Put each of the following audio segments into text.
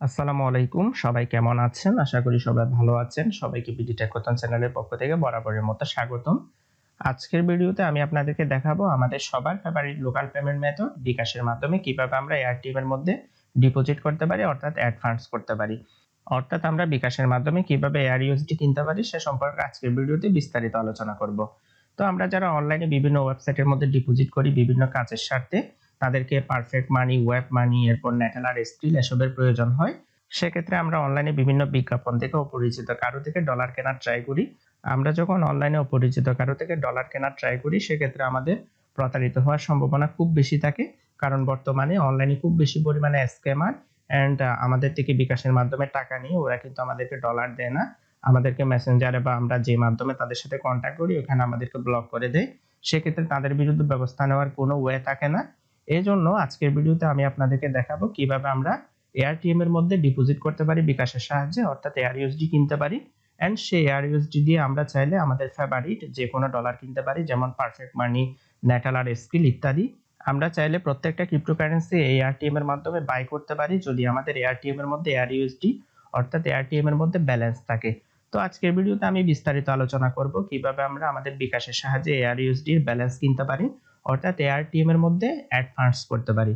আসসালামু আলাইকুম, সবাই কেমন আছেন? আশা করি সবাই ভালো আছেন। সবাইকে বিডি টেকথন চ্যানেলের পক্ষ থেকে বরাবরের মতো স্বাগতম। আজকের ভিডিওতে আমি আপনাদেরকে দেখাবো আমাদের সবার ফেভারিট লোকাল পেমেন্ট মেথড বিকাশের মাধ্যমে কিভাবে আমরা এয়ারটিএম এর মধ্যে ডিপোজিট করতে পারি, অর্থাৎ অ্যাড ফান্ডস করতে পারি। অর্থাৎ আমরা বিকাশের মাধ্যমে কিভাবে এয়ার ইউএসডি কিনতে পারি সে সম্পর্কে আজকের ভিডিওতে বিস্তারিত আলোচনা করব। তো আমরা যারা অনলাইনে বিভিন্ন ওয়েবসাইটের মধ্যে ডিপোজিট করি বিভিন্ন কাজের স্বার্থে, তাদেরকে পারফেক্ট মানি, ওয়েব মানি, এরপর ন্যাটেলার স্কিল এসবের প্রয়োজন হয়। সেক্ষেত্রে আমরা অনলাইনে বিভিন্ন বিজ্ঞাপন থেকে অপরিচিত কারো থেকে ডলার কেনার ট্রাই করি। আমরা যখন অনলাইনে অপরিচিত কারো থেকে ডলার কেনার ট্রাই করি, সেক্ষেত্রে আমাদের প্রতারিত হওয়ার সম্ভাবনা খুব বেশি থাকে। কারণ বর্তমানে অনলাইনে খুব বেশি পরিমাণে স্ক্যামার অ্যান্ড আমাদের থেকে বিকাশের মাধ্যমে টাকা নিয়ে ওরা কিন্তু আমাদেরকে ডলার দেয় না, আমাদেরকে মেসেঞ্জারে বা আমরা যে মাধ্যমে তাদের সাথে কন্ট্যাক্ট করি ওখানে আমাদেরকে ব্লক করে দেয়। সেক্ষেত্রে তাদের বিরুদ্ধে ব্যবস্থা নেওয়ার কোনো ওয়ে থাকে না। এই জন্য আজকের ভিডিওতে আমি আপনাদেরকে দেখাবো কিভাবে আমরা এয়ারটিএম এর মধ্যে ডিপোজিট করতে পারি বিকাশের সাহায্যে, অর্থাৎ এয়ার ইউএসডি কিনতে পারি। অ্যান্ড সেই এয়ার ইউএসডি দিয়ে আমরা চাইলে আমাদের ফেভারিট যে কোনো ডলার কিনতে পারি, যেমন পারফেক্ট মানি, ন্যাটালার স্কিল ইত্যাদি। আমরা চাইলে প্রত্যেকটা ক্রিপ্টোকারেন্সি এই এয়ারটিএম এর মাধ্যমে বাই করতে পারি যদি আমাদের এয়ারটিএম এর মধ্যে এয়ার ইউএসডি অর্থাৎ এয়ারটিএম এর মধ্যে ব্যালেন্স থাকে। তো আজকের ভিডিওতে আমি বিস্তারিত আলোচনা করব কিভাবে আমরা আমাদের বিকাশের সাহায্যে এয়ার ইউএসডি এর ব্যালেন্স কিনতে পারি, অর্থাৎ এয়ারটিএম এর মধ্যে অ্যাড ফান্ডস করতে পারি।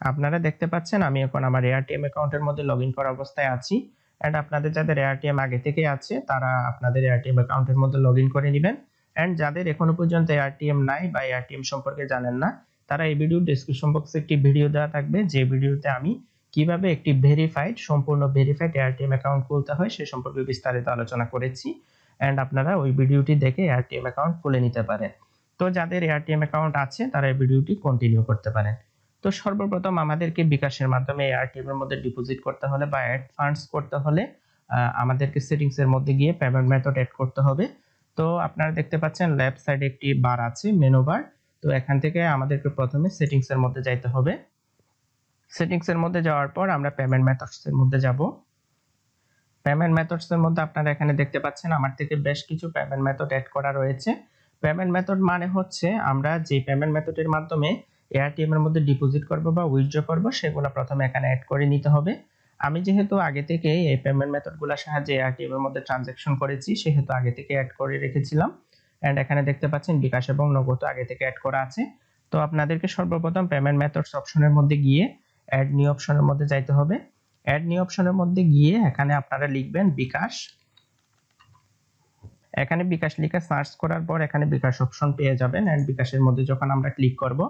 আপনারা দেখতে পাচ্ছেন আমি এখন আমার এয়ারটিএম অ্যাকাউন্টের মধ্যে লগইন করা অবস্থায় আছি। এন্ড আপনাদের যাদের এয়ারটিএম আগে থেকে আছে তারা আপনাদের এয়ারটিএম অ্যাকাউন্টের মধ্যে লগইন করে নেবেন। এন্ড যাদের এখনো পর্যন্ত এয়ারটিএম নাই বা এয়ারটিএম সম্পর্কে জানেন না, তারা এই ভিডিওর ডেসক্রিপশন বক্সে একটি ভিডিও দেওয়া থাকবে, যে ভিডিওতে আমি কিভাবে একটি সম্পূর্ণ ভেরিফাইড এয়ারটিএম অ্যাকাউন্ট খুলতে হয় সে সম্পর্কে বিস্তারিত আলোচনা করেছি। এন্ড আপনারা ওই ভিডিওটি দেখে এয়ারটিএম অ্যাকাউন্ট খুলে নিতে পারেন। তো যাদের এয়ারটিএম অ্যাকাউন্ট আছে তারা এই ভিডিওটি কন্টিনিউ করতে পারেন। তো সর্বপ্রথম আমাদেরকে বিকাশের মাধ্যমে এয়ারটিএম এর মধ্যে ডিপোজিট করতে হলে বা অ্যাড ফান্ডস করতে হলে আমাদেরকে সেটিংস এর মধ্যে গিয়ে পেমেন্ট মেথড এড করতে হবে। তো আপনারা দেখতে পাচ্ছেন লেফট সাইডে একটি বার আছে, মেনু বার। তো এখান থেকে আমাদেরকে প্রথমে সেটিংস এর মধ্যে যাইতে হবে। সেটিংস এর মধ্যে যাওয়ার পর আমরা পেমেন্ট মেথডস এর মধ্যে যাব। পেমেন্ট মেথডস এর মধ্যে আপনারা এখানে দেখতে পাচ্ছেন আমার থেকে বেশ কিছু পেমেন্ট মেথড এড করা রয়েছে। পেমেন্ট মেথড মানে হচ্ছে আমরা যে পেমেন্ট মেথডের মাধ্যমে এয়ারটিএম এর মধ্যে ডিপোজিট করব বা উইথড্র করব সেগুলো প্রথমে এখানে অ্যাড করে নিতে হবে। আমি যেহেতু আগে থেকে এই পেমেন্ট মেথডগুলোর সাহায্যে এয়ারটিএম এর মধ্যে ট্রানজাকশন করেছি সেহেতু আগে থেকে অ্যাড করে রেখেছিলাম। এন্ড এখানে দেখতে পাচ্ছেন বিকাশ এবং নগদ আগে থেকে অ্যাড করা আছে। তো আপনাদেরকে সর্বপ্রথম পেমেন্ট মেথডস অপশনের মধ্যে গিয়ে অ্যাড নিউ অপশনের মধ্যে যাইতে হবে। অ্যাড নিউ অপশনের মধ্যে গিয়ে এখানে আপনারা লিখবেন বিকাশ। এখানে বিকাশ লিখে সার্চ করার পর এখানে বিকাশ অপশন পেয়ে যাবেন। এন্ড বিকাশের মধ্যে যখন আমরা ক্লিক করব,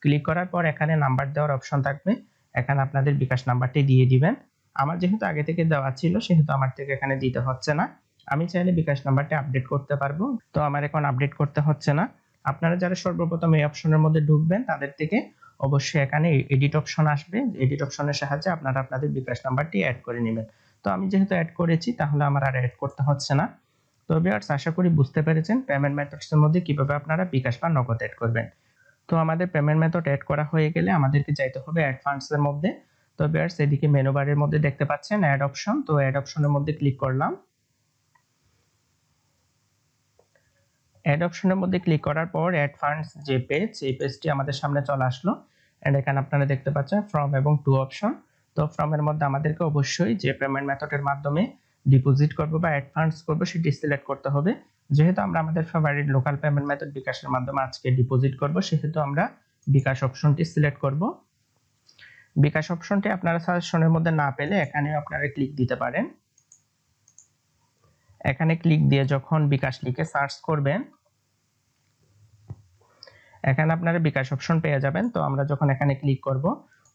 ক্লিক করার পর এখানে নাম্বার দেওয়ার অপশন থাকবে। এখানে আপনাদের বিকাশ নাম্বারটি দিয়ে দিবেন। আমার যেহেতু আগে থেকে দেওয়া ছিল সেহেতু আমার থেকে এখানে দিতে হচ্ছে না। আমি চাইলে বিকাশ নাম্বারটি আপডেট করতে পারবো, তো আমার এখন আপডেট করতে হচ্ছে না। আপনারা যারা সর্বপ্রথম এই অপশনের মধ্যে ঢুকবেন তাদের থেকে অবশ্যই এখানে এডিট অপশন আসবে। এডিট অপশনের সাহায্যে আপনারা আপনাদের বিকাশ নাম্বারটি অ্যাড করে নেবেন। তো আমি যেহেতু অ্যাড করেছি তাহলে আমার আর অ্যাড করতে হচ্ছে না। তো ভিউয়ার্স, আশা করি বুঝতে পেরেছেন পেমেন্ট মেথডস এর মধ্যে কিভাবে আপনারা বিকাশ বা নগদ এড করবেন। তো আমাদের পেমেন্ট মেথড এড করা হয়ে গেলে আমাদেরকে যাইতে হবে অ্যাড ফান্ডস এর মধ্যে। তো ভিউয়ার্স, এদিকে মেনু বারের মধ্যে দেখতে পাচ্ছেন অ্যাড অপশন। তো অ্যাড অপশনের মধ্যে ক্লিক করলাম। অ্যাড অপশনের মধ্যে ক্লিক করার পর অ্যাড ফান্ডস যে পেজ, এই পেজটি আমাদের সামনে চলে আসলো। এন্ড এখানে আপনারা দেখতে পাচ্ছেন ফ্রম এবং টু অপশন। তো ফ্রম এর মধ্যে আমাদেরকে অবশ্যই যে পেমেন্ট মেথডের মাধ্যমে ডিপোজিট করব বা অ্যাড ফান্ডস করব সেটি সিলেক্ট করতে হবে। যেহেতু আমরা আমাদের ফেভারিট লোকাল পেমেন্ট মেথড বিকাশের মাধ্যমে আজকে ডিপোজিট করব সেহেতু আমরা বিকাশ অপশনটি সিলেক্ট করব। বিকাশ অপশনটি আপনারা সাজেশনের মধ্যে না পেলে এখানে আপনারা ক্লিক দিতে পারেন। এখানে ক্লিক দিয়ে যখন বিকাশ লিখে সার্চ করবেন এখানে আপনারা বিকাশ অপশন পেয়ে যাবেন। তো আমরা যখন এখানে ক্লিক করব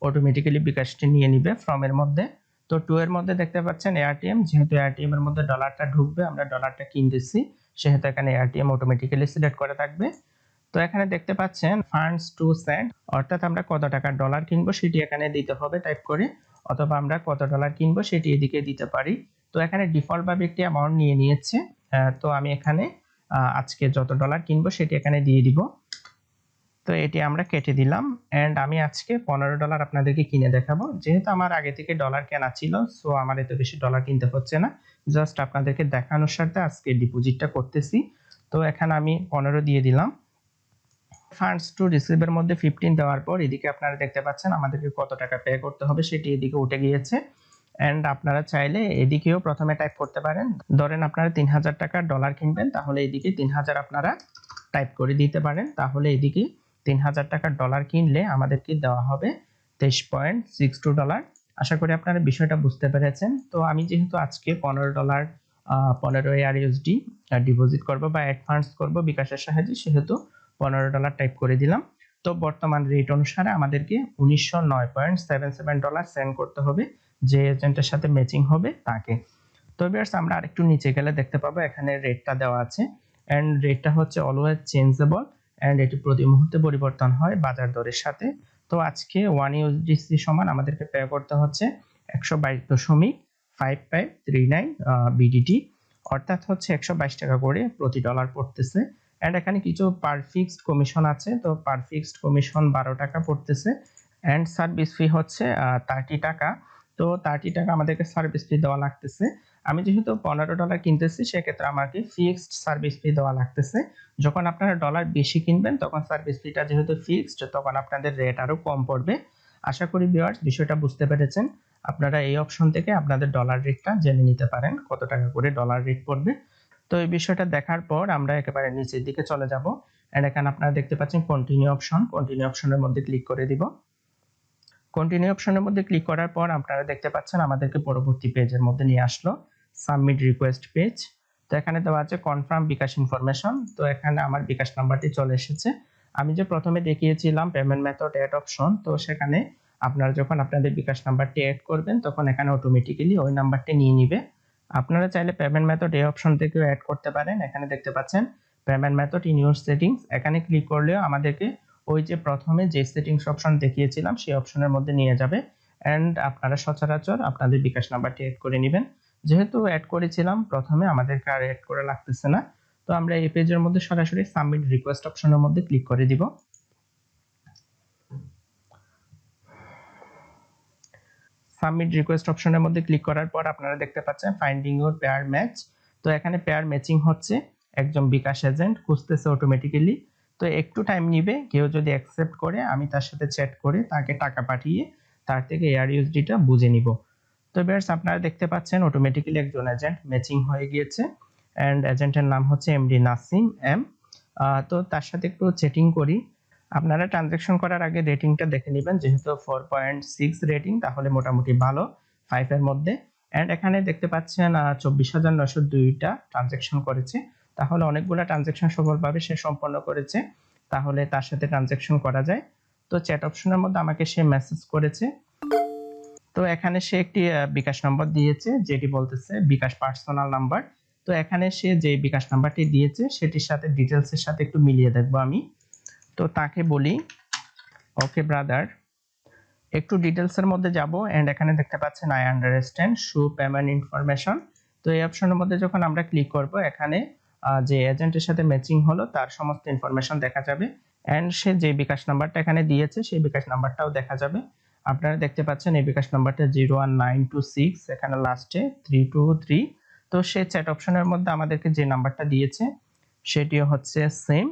অটোমেটিক্যালি বিকাশটি নিয়ে নিবে ফ্রম এর মধ্যে। তো টু এর মধ্যে দেখতে পাচ্ছেন এয়ারটিএম, যেহেতু এয়ারটিএম এর মধ্যে ডলারটা ঢুকবে, আমরা ডলারটা কিনতেছি সেহেতু এখানে এয়ারটিএম অটোমেটিক্যালি সিলেক্ট করে থাকবে। তো এখানে দেখতে পাচ্ছেন ফান্ডস টু সেন্ড, অর্থাৎ আমরা কত টাকা ডলার কিনবো সেটি এখানে দিতে হবে টাইপ করে, অথবা আমরা কত ডলার কিনবো সেটি এদিকে দিতে পারি। তো এখানে ডিফল্ট ভাবে একটি অ্যামাউন্ট নিয়ে নিয়েছে। তো আমি এখানে আজকে যত ডলার কিনবো সেটি এখানে দিয়ে দিব। তো এটি আমরা কেটে দিলাম। এন্ড আমি আজকে $15 আপনাদেরকে কিনে দেখাবো। যেহেতু আমার আগে থেকে ডলার কেনা ছিল সো আমার এত বেশি ডলার কিনতে হচ্ছে না, জাস্ট আপনাদেরকে দেখানোর সাথে আজকে ডিপোজিটটা করতেছি। তো এখানে আমি 15 দিয়ে দিলাম। ফান্ডস টু রিসিভ এর মধ্যে 15 দেওয়ার পর এদিকে আপনারা দেখতে পাচ্ছেন আমাদেরকে কত টাকা পে করতে হবে সেটি এদিকে উঠে গিয়েছে। এন্ড আপনারা চাইলে এদিকেও প্রথমে টাইপ করতে পারেন। ধরেন আপনারা 3000 টাকার ডলার কিনবেন, তাহলে এদিকে 3000 আপনারা টাইপ করে দিতে পারেন। তাহলে এদিকে 3000 টাকার ডলার কিনলে আমাদেরকে দেওয়া হবে $23.62। আশা করি আপনারা বিষয়টা বুঝতে পেরেছেন। তো আমি যেহেতু আজকে $15 15 ARUSD ডিপোজিট করব বা অ্যাডভান্স করব বিকাশের সাহায্যে, সেহেতু $15 টাইপ করে দিলাম। তো বর্তমান রেট অনুসারে আমাদেরকে $19.77 সেন্ড করতে হবে যে এজেন্টের সাথে ম্যাচিং হবে তাকে। তো ভিউয়ার্স, আমরা আরেকটু নিচে গেলে দেখতে পাবো এখানে রেটটা দেওয়া আছে, এন্ড রেটটা হচ্ছে অলওয়েজ চেঞ্জেবল, এন্ড এটি প্রতি মুহূর্তে পরিবর্তন হয় বাজার দরের সাথে। তো আজকে 1 USDC সমান আমাদেরকে পে করতে হচ্ছে 122.5539 BDT, অর্থাৎ হচ্ছে 122 টাকা করে প্রতি ডলার পড়তেছে। এন্ড এখানে কিছু পার ফিক্সড কমিশন আছে, তো পার ফিক্সড কমিশন 12 টাকা পড়তেছে, এন্ড সার্ভিস ফি হচ্ছে 30 টাকা। তো 30 টাকা আমাদেরকে সার্ভিস ফি দেওয়া লাগতেছে। আমি যেহেতু $15 কিনতেছি, সেক্ষেত্রে আমাকে ফিক্সড সার্ভিস ফি দেওয়া লাগতেছে। যখন আপনারা ডলার বেশি কিনবেন তখন সার্ভিস ফিটা যেহেতু ফিক্সড, তখন আপনাদের রেট আরো কম পড়বে। আশা করি ভিউয়ার্স বিষয়টা বুঝতে পেরেছেন। আপনারা এই অপশন থেকে আপনাদের ডলার রেটটা জেনে নিতে পারেন কত টাকা করে ডলার রেট পড়বে। তো এই বিষয়টা দেখার পর আমরা একেবারে নিচের দিকে চলে যাব, এন্ড এখানে আপনারা দেখতে পাচ্ছেন কন্টিনিউ অপশন। কন্টিনিউ অপশনের মধ্যে ক্লিক করে দিব। কন্টিনিউ অপশনের মধ্যে ক্লিক করার পর আপনারা দেখতে পাচ্ছেন আমাদেরকে পরবর্তী পেজের মধ্যে নিয়ে আসলো, সাবমিট রিকোয়েস্ট পেজ। তো এখানে দেওয়া আছে কনফার্ম বিকাশ ইনফরমেশন। তো এখানে আমার বিকাশ নাম্বারটি চলে এসেছে। আমি যে প্রথমে দেখিয়েছিলাম পেমেন্ট মেথড অ্যাড অপশন, তো সেখানে আপনারা যখন আপনাদের বিকাশ নাম্বারটি অ্যাড করবেন তখন এখানে অটোমেটিক্যালি ওই নাম্বারটি নিয়ে নিবে। আপনারা চাইলে পেমেন্ট মেথড এই অপশন থেকেও অ্যাড করতে পারেন। এখানে দেখতে পাচ্ছেন payment method in your settings, এখানে ক্লিক করলেও আমাদেরকে ওই যে প্রথমে যে সেটিংস অপশন দেখিয়েছিলাম সেই অপশনের মধ্যে নিয়ে যাবে, এন্ড আপনারা সচরাচর আপনাদের বিকাশ নাম্বারটি অ্যাড করে নেবেন। যেহেতু অ্যাড করেছিলাম প্রথমে, আমাদেরকে আর অ্যাড করা লাগতেছে না। তো আমরা এই পেজের মধ্যে সরাসরি সাবমিট রিকোয়েস্ট অপশনের মধ্যে ক্লিক করে দিব। সাবমিট রিকোয়েস্ট অপশনের মধ্যে ক্লিক করার পর আপনারা দেখতে পাচ্ছেন ফাইন্ডিং ইউর পেয়ার ম্যাচ। তো এখানে পেয়ার ম্যাচিং হচ্ছে, একজন বিকাশ এজেন্ট খুঁজতেছে অটোমেটিক্যালি। তো একটু টাইম নিবে, কেউ যদি অ্যাকসেপ্ট করে আমি তার সাথে চ্যাট করে তাকে টাকা পাঠিয়ে তার থেকে ARUSD-টা বুঝে নিব। তো ভিউয়ার্স, আপনারা দেখতে পাচ্ছেন অটোমেটিক্যালি একজন এজেন্ট ম্যাচিং হয়ে গিয়েছে, এন্ড এজেন্টের নাম হচ্ছে MD নাসিম এম। তো তার সাথে একটু চ্যাটিং করি। আপনারা ট্রানজাকশন করার আগে রেটিংটা দেখে নেবেন, যেহেতু 4.6 রেটিং, তাহলে মোটামুটি ভালো 5 এর মধ্যে। এন্ড এখানে দেখতে পাচ্ছেন 24,902টা ট্রানজাকশন করেছে, তাহলে অনেকগুলো ট্রানজাকশন সফলভাবে সে সম্পন্ন করেছে, তাহলে তার সাথে ট্রানজাকশন করা যায়। তো চ্যাট অপশনের মধ্যে আমাকে সে মেসেজ করেছে। তো এখানে সে একটি বিকাশ নম্বর দিয়েছে, যেটি বলতেছে বিকাশ পার্সোনাল নাম্বার। তো এখানে সে যে বিকাশ নাম্বারটি দিয়েছে সেটির সাথে ডিটেলসের সাথে একটু মিলিয়ে দেখবো আমি। তো তাকে বলি, ওকে ব্রাদার, একটু ডিটেলসের মধ্যে যাব, এন্ড এখানে দেখতে পাচ্ছেন I understand show payment information. তো এই অপশনের মধ্যে যখন আমরা ক্লিক করব, এখানে যে এজেন্টের সাথে ম্যাচিং হলো তার সমস্ত ইনফরমেশন দেখা যাবে, এন্ড সে যে বিকাশ নাম্বারটা এখানে দিয়েছে সেই বিকাশ নাম্বারটাও দেখা যাবে। আপনারা দেখতে পাচ্ছেন এই বিকাশ নাম্বারটা 01926, এখানে লাস্টে 323। তো সে চ্যাট অপশনের মধ্যে আমাদেরকে যে নাম্বারটা দিয়েছে সেটিও হচ্ছে সেম।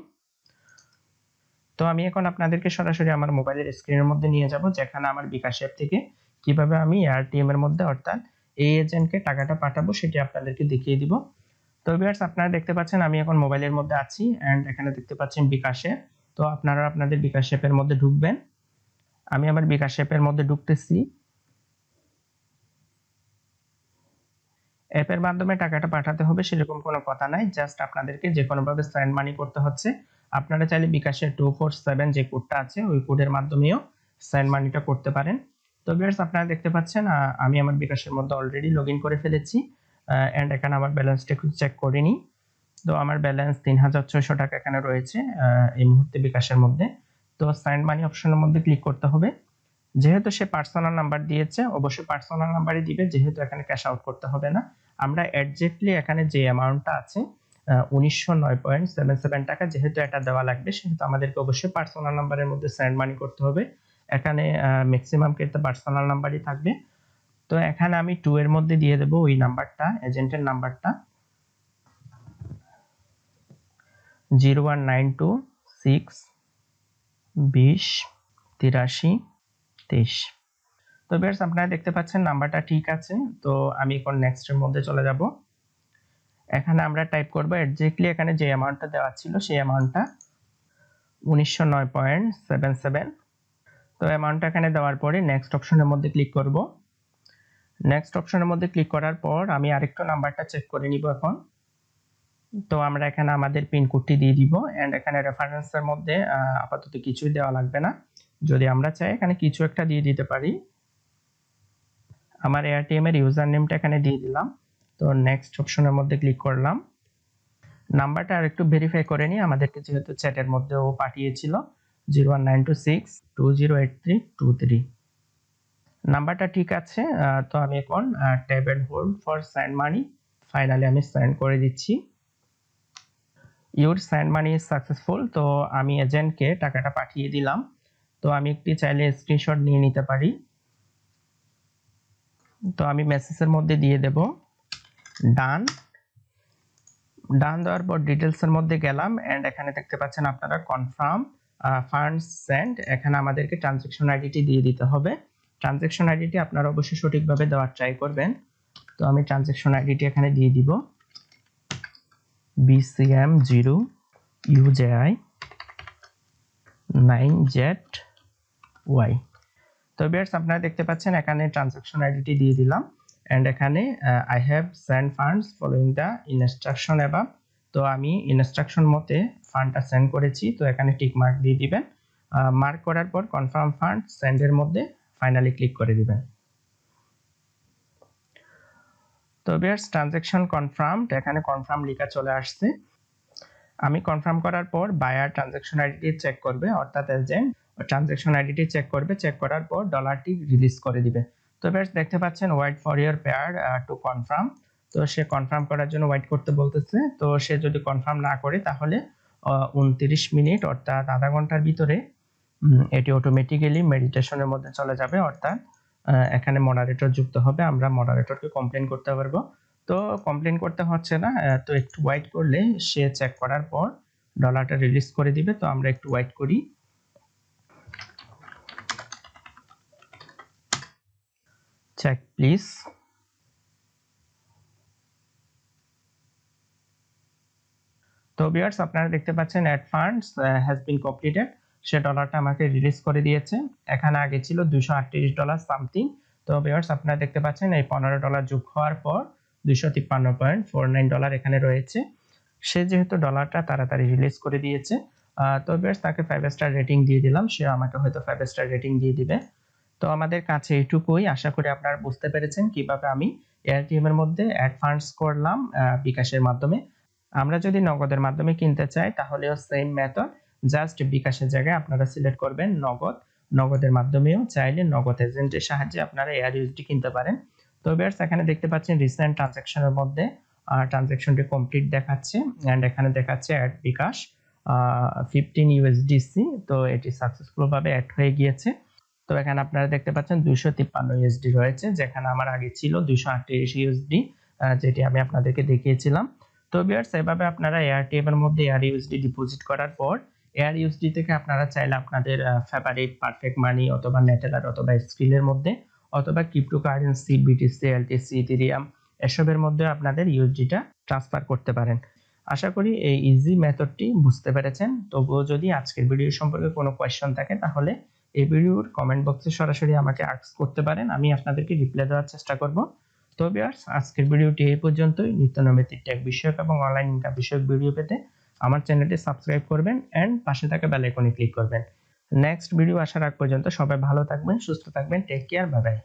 তো আমি এখন আপনাদেরকে সরাসরি আমার মোবাইলের স্ক্রিনের মধ্যে নিয়ে যাব, যেখানে আমার বিকাশ অ্যাপ থেকে কিভাবে আমি এআরটিএম এর মধ্যে অর্থাৎ এই এজেন্টকে টাকাটা পাঠাবো সেটি আপনাদেরকে দেখিয়ে দিব। তো ভিউয়ার্স, আপনারা দেখতে পাচ্ছেন আমি এখন মোবাইলের মধ্যে আছি, এন্ড এখানে দেখতে পাচ্ছেন বিকাশ অ্যাপ। তো আপনারা আপনাদের বিকাশ অ্যাপের মধ্যে ঢুকবেন। আমি আমার বিকাশ অ্যাপের মধ্যে ঢুকতেছি। অ্যাপের মাধ্যমে টাকাটা পাঠাতে হবে সেরকম কোনো কথা নাই, জাস্ট আপনাদেরকে যে কোনোভাবে সেন্ড মানি করতে হচ্ছে। আপনারা চাইলে বিকাশের 247 যে কোডটা আছে ওই কোডের মাধ্যমেও সেন্ড মানিটা করতে পারেন। তো ভিউয়ার্স, আপনারা দেখতে পাচ্ছেন আমি আমার বিকাশের মধ্যে অলরেডি লগ ইন করে ফেলেছি, এন্ড এখানে আমার ব্যালেন্সটা একটু চেক করে নিই। তো আমার ব্যালেন্স 3600 টাকা এখানে রয়েছে এই মুহূর্তে বিকাশের মধ্যে। তো সেন্ড মানি অপশনের মধ্যে ক্লিক করতে হবে। যেহেতু সে পার্সোনাল নাম্বার দিয়েছে, অবশ্যই পার্সোনাল নাম্বারই দিবে, যেহেতু এখানে ক্যাশ আউট করতে হবে না। আমরা এক্স্যাক্টলি এখানে যে অ্যামাউন্টটা আছে 1909.77 টাকা, যেহেতু এটা দেওয়া লাগবে সেহেতু আমাদেরকে অবশ্যই পার্সোনাল নাম্বারের মধ্যে সেন্ড মানি করতে হবে। এখানে ম্যাক্সিমাম ক্ষেত্রে পার্সোনাল নাম্বারই থাকবে। তো এখানে আমি 2 এর মধ্যে দিয়ে দেব ওই নাম্বারটা, এজেন্টের নাম্বারটা 01926 20 83 23। তো ভিউয়ার্স আপনারা দেখতে পাচ্ছেন নাম্বারটা ঠিক আছে। তো আমি এখন নেক্সট এর মধ্যে চলে যাব। এখানে আমরা টাইপ করব এক্স্যাক্টলি এখানে যে অ্যামাউন্টটা দেওয়া ছিল সেই অ্যামাউন্টটা 1909.77। তো অ্যামাউন্টটা এখানে দেওয়ার পরে নেক্সট অপশনের মধ্যে ক্লিক করব। নেক্সট অপশনের মধ্যে ক্লিক করার পর আমি আরেকটু নাম্বারটা চেক করে নিব এখন। তো আমরা এখানে আমাদের পিন কোডটি দিয়ে দিব এন্ড এখানে রেফারেন্সের মধ্যে আপাতত কিছুই দেওয়া লাগবে না। যদি আমরা চাই এখানে কিছু একটা দিয়ে দিতে পারি। আমার এয়ারটিএম এর ইউজার নেমটা এখানে দিয়ে দিলাম। তো নেক্সট অপশনের মধ্যে ক্লিক করলাম। নাম্বারটা আরেকটু ভেরিফাই করে নিই, আমাদেরকে যেহেতু চ্যাটের মধ্যেও পাঠিয়েছিল 01926208323। নাম্বারটা ঠিক আছে। তো আমি এখন tap and hold for send money, finally আমি সেন্ড করে দিচ্ছি। Your send money is successful. তো আমি এজেন্টকে টাকাটা পাঠিয়ে দিলাম। তো আমি একটি চাইলে স্ক্রিনশট নিয়ে নিতে পারি। তো আমি মেসেজের মধ্যে দিয়ে দেব ডান। ডান দেওয়ার পর ডিটেলসের মধ্যে গেলাম এন্ড এখানে দেখতে পাচ্ছেন আপনারা কনফার্ম ফান্ডস সেন্ড। এখানে আমাদেরকে ট্রানজ্যাকশন আইডিটি দিয়ে দিতে হবে। ট্রানজ্যাকশন আইডিটি আপনারা অবশ্যই সঠিকভাবে দেওয়ার ট্রাই করবেন। তো আমি ট্রানজ্যাকশন আইডিটি এখানে দিয়ে দিব BCM0UJI9ZY। তো ভিউয়ার্স আপনারা দেখতে পাচ্ছেন এখানে ট্রানজ্যাকশন আইডিটি দিয়ে দিলাম এন্ড এখানে I have send funds following the instruction above. তো আমি ইনস্ট্রাকশন মতে ফান্ডটা সেন্ড করেছি। তো এখানে টিক মার্ক দিয়ে দিবেন। মার্ক করার পর কনফার্ম ফান্ড সেন্ডের মধ্যে ফাইনালি ক্লিক করে দিবেন। তো ভিউয়ার্স ট্রানজ্যাকশন কনফার্মড, এখানে কনফার্ম লেখা চলে আসছে। আমি কনফার্ম করার পর বায়ার ট্রানজ্যাকশন আইডিটি চেক করবে, অর্থাৎ এজেন্ট ট্রানজ্যাকশন আইডিটি চেক করবে। চেক করার পর ডলারটি রিলিজ করে দিবে। তো ভিউয়ার্স দেখতে পাচ্ছেন wait for your pair to confirm. তো সে কনফার্ম করার জন্য ওয়েট করতে বলতেছে। তো সে যদি কনফার্ম না করে তাহলে 29 মিনিট অর্থাৎ আধা ঘন্টার ভিতরে এটি অটোমেটিক্যালি মেডিটেশনের মধ্যে চলে যাবে। অর্থাৎ এখানে মডারেটর যুক্ত হবে, আমরা মডারেটরকে কমপ্লেইন করতে পারবো। তো কমপ্লেইন করতে হচ্ছে না, তো একটু ওয়েট করলে সে চেক করার পর ডলারটা রিলিজ করে দিবে। তো আমরা একটু ওয়েট করি। Check please. তো ভিউয়ার্স আপনারা দেখতে পাচ্ছেন add funds has been completed. সে ডলারটা আমাকে রিলিজ করে দিয়েছে। এখানে আগে ছিল $238 সামথিং। তো ভিউয়ার্স আপনারা দেখতে পাচ্ছেন এই $15 যোগ হওয়ার পর $253.49 এখানে রয়েছে। সে যেহেতু ডলারটা তাড়াতাড়ি রিলিজ করে দিয়েছে, তো ভিউয়ার্স তাকে 5 স্টার রেটিং দিয়ে দিলাম। সে আমাকে হয়তো 5 স্টার রেটিং দিয়ে দিবে। তো আমাদের কাছে এইটুকুই। আশা করি আপনারা বুঝতে পেরেছেন কিভাবে আমি এয়ারটিএম এর মধ্যে অ্যাড ফান্ডস করলাম বিকাশের মাধ্যমে। আমরা যদি নগদের মাধ্যমে কিনতে চাই তাহলেও সেম মেথড, জাস্ট বিকাশের জায়গায় আপনারা সিলেক্ট করবেন নগদ। নগদের মাধ্যমেও চাইলে নগদ এজেন্টের সাহায্যে আপনারা এয়ার ইউএসডি কিনতে পারেন। তো ভিউয়ার্স এখানে দেখতে পাচ্ছেন রিসেন্ট ট্রানজ্যাকশনের মধ্যে ট্রানজ্যাকশনটি কমপ্লিট দেখাচ্ছে এন্ড এখানে দেখাচ্ছে অ্যাড বিকাশ 15 ইউএসডিসি। তো এটি সাকসেসফুল ভাবে অ্যাড হয়ে গিয়েছে। তো এখানে আপনারা দেখতে পাচ্ছেন 253 ইউএসডি রয়েছে, যেখানে আমার আগে ছিল 238 ইউএসডি, যেটি আমি আপনাদেরকে দেখিয়েছিলাম। তো ভিউয়ার্স এভাবে আপনারা এয়ারটিএম এর মধ্যে এয়ার ইউএসডি ডিপোজিট করার পর এয়ার ইউএসডি থেকে আপনারা চাইলে আপনাদের ফেভারিট পারফেক্ট মানি অথবা নেটেলার অথবা স্ক্রিলের মধ্যে অথবা ক্রিপ্টোকারেন্সি বিটিসি এলটিসি ইথেরিয়াম এসবের মধ্যে আপনাদের ইউএসডিটা ট্রান্সফার করতে পারেন। আশা করি এই ইজি মেথডটি বুঝতে পেরেছেন। তবুও যদি আজকের ভিডিও সম্পর্কে কোনো কোয়েশ্চন থাকে তাহলে এই ভিডিওর কমেন্ট বক্সে সরাসরি আমাকে আস্ক করতে পারেন, আমি আপনাদেরকে রিপ্লাই দেওয়ার চেষ্টা করব। তো ভিউয়ার্স আজকের ভিডিওটি এই পর্যন্তই। নিত্য নৈমিত্তিক টেক বিষয়ক এবং অনলাইন ইনকাম বিষয়ক ভিডিও পেতে আমার চ্যানেলটি সাবস্ক্রাইব করবেন এন্ড পাশে থাকা বেল আইকনে ক্লিক করবেন। নেক্সট ভিডিও আসার আগ পর্যন্ত সবাই ভালো থাকবেন, সুস্থ থাকবেন। Take care, bye by.